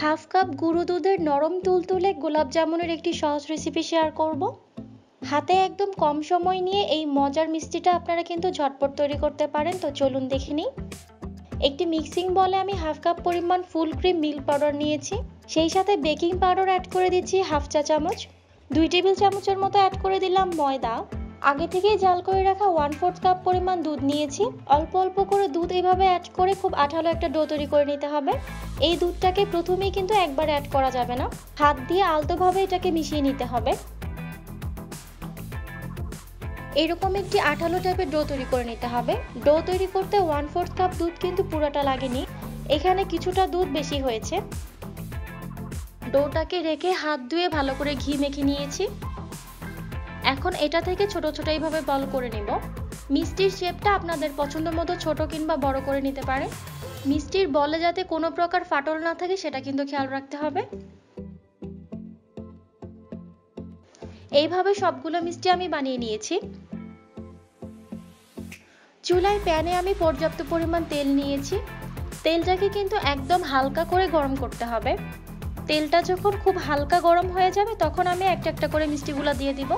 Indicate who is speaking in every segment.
Speaker 1: Half cup গুঁড়ো দুধের নরম তুলতুলে গোলাপ জামুনের একটি সহজ রেসিপি শেয়ার করব। হাতে একদম কম সময় নিয়ে এই মজার মিষ্টিটা আপনারা কিন্তু ঝটপট তৈরি করতে পারেন। তো চলুন দেখে নিই। একটি মিক্সিং বলে আমি হাফ কাপ পরিমাণ ফুল ক্রিম মিল্ক পাউডার নিয়েছি, সেই সাথে বেকিং পাউডার অ্যাড করে দিচ্ছি হাফ চা চামচ, 2 টেবিল চামচের মতো অ্যাড করে দিলাম ময়দা। আগে থেকেই জাল করে রাখা 1/4 কাপ পরিমাণ দুধ নিয়েছি। অল্প অল্প করে দুধ এইভাবে অ্যাড করে খুব আঠালো একটা ডো তৈরি করে নিতে হবে। এই দুধটাকে প্রথমেই কিন্তু একবার অ্যাড করা যাবে না, হাত দিয়ে আলতোভাবে এটাকে মিশিয়ে নিতে হবে। এরকম একটি আঠালো টাইপের ডো তৈরি করে নিতে হবে। ডো তৈরি করতে 1/4 কাপ দুধ কিন্তু পুরোটা লাগেনি, এখানে কিছুটা দুধ বেশি হয়েছে। ডোটাকে রেখে হাত ধুয়ে ভালো করে ঘি মেখে নিয়েছি। এখন এটা থেকে ছোট ছোট এইভাবে বল করে নিব। মিষ্টির শেপটা আপনাদের পছন্দ মতো ছোট কিংবা বড় করে নিতে পারে। মিষ্টির বলে যাতে কোনো প্রকার ফাটল না থাকে সেটা কিন্তু খেয়াল রাখতে হবে। এইভাবে সবগুলো মিষ্টি আমি বানিয়ে নিয়েছি। চুলায় প্যানে আমি পর্যাপ্ত পরিমাণ তেল নিয়েছি। তেলটাকে কিন্তু একদম হালকা করে গরম করতে হবে। তেলটা যখন খুব হালকা গরম হয়ে যাবে তখন আমি একটা একটা করে মিষ্টিগুলো দিয়ে দিব।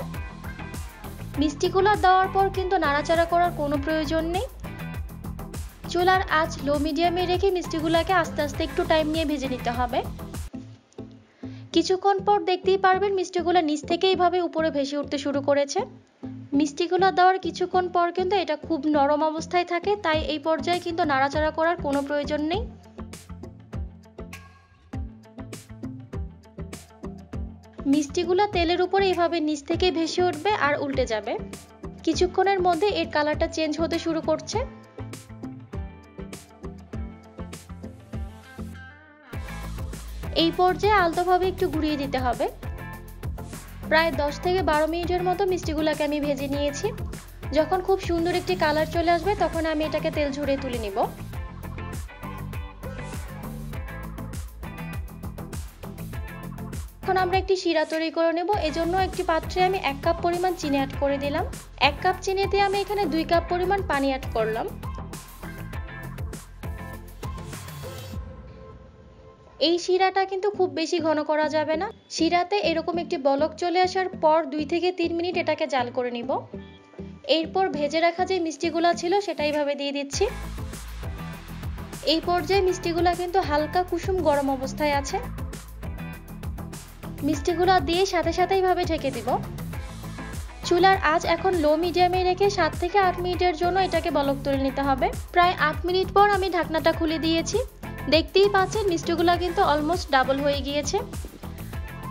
Speaker 1: মিষ্টিগুলো দেওয়ার পর কিন্তু নাড়াচাড়া করার কোনো প্রয়োজন নেই। চুলার আঁচ লো মিডিয়ামে রেখে মিষ্টিগুলোকে আস্তে আস্তে একটু টাইম নিয়ে ভেজে নিতে হবে। কিছুক্ষণ পর দেখতেই পারবেন মিষ্টিগুলো নিচ থেকে এইভাবে উপরে ভেসে উঠতে শুরু করেছে। মিষ্টিগুলো দেওয়ার কিছুক্ষণ পর কিন্তু এটা খুব নরম অবস্থায় থাকে, তাই এই পর্যায়ে কিন্তু নাড়াচাড়া করার কোনো প্রয়োজন নেই। মিষ্টিগুলো তেলের উপরে এইভাবে নিচ থেকে ভেসে উঠবে আর উল্টে যাবে। কিছুক্ষণের মধ্যে এর কালারটা চেঞ্জ হতে শুরু করছে। এই পর্যায়ে আলতোভাবে একটু ঘুরিয়ে দিতে হবে। প্রায় 10 থেকে 12 মিনিটের মতো মিষ্টিগুলোকে আমি ভেজে নিয়েছি। যখন খুব সুন্দর একটি কালার চলে আসবে তখন আমি এটাকে তেল ঝরিয়ে তুলে নিব। এখন আমরা একটি শিরা তৈরি করে নেব। এজন্য একটি পাত্রে আমি 1 কাপ পরিমাণ চিনি অ্যাড করে দিলাম। 1 কাপ চিনিতে আমি এখানে 2 কাপ পরিমাণ পানি অ্যাড করলাম। এই শিরাটা কিন্তু খুব বেশি ঘন করা যাবে না। শিরাতে এরকম একটি বলক চলে আসার পর 2 থেকে 3 মিনিট এটাকে জাল করে নিব। এরপর ভেজে রাখা যে মিষ্টিগুলো ছিল সেটা এইভাবে দিয়ে দিচ্ছি। এই পর্যায়ে মিষ্টিগুলো কিন্তু হালকা কুসুম গরম অবস্থায় আছে। মিষ্টিগুলো দিয়ে সাথে সাথে এইভাবে ঢেকে দিব। চুলার আঁচ এখন লো মিডিয়ামে রেখে 7 থেকে 8 মিনিটের জন্য এটাকে বলক তুলে নিতে হবে। প্রায় 8 মিনিট পর আমি ঢাকনাটা খুলে দিয়েছি। দেখতেই পাচ্ছেন মিষ্টিগুলো কিন্তু অলমোস্ট ডাবল হয়ে গিয়েছে।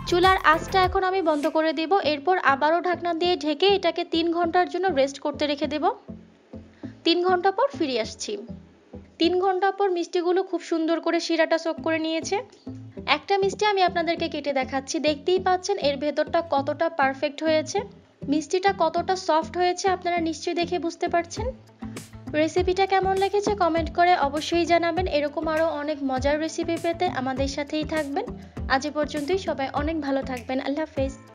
Speaker 1: চুলার আঁচটা এখন আমি বন্ধ করে দেব। এরপর আবারও ঢাকনা দিয়ে ঢেকে এটাকে 3 ঘন্টার জন্য রেস্ট করতে রেখে দেব। 3 ঘন্টা পর ফিরে আসছি। 3 ঘন্টা পর মিষ্টিগুলো খুব সুন্দর করে শিরাটা সোক করে নিয়েছে। একটা মিষ্টি আমি আপনাদেরকে কেটে দেখাচ্ছি। দেখতেই পাচ্ছেন এর ভেতরটা কতটা পারফেক্ট হয়েছে, মিষ্টিটা কতটা সফট হয়েছে আপনারা নিশ্চয়ই দেখে বুঝতে পারছেন। রেসিপিটা কেমন লেগেছে কমেন্ট করে অবশ্যই জানাবেন। এরকম আরও অনেক মজার রেসিপি পেতে আমাদের সাথেই থাকবেন। আজ পর্যন্তই, সবাই অনেক ভালো থাকবেন। আল্লাহ হাফেজ।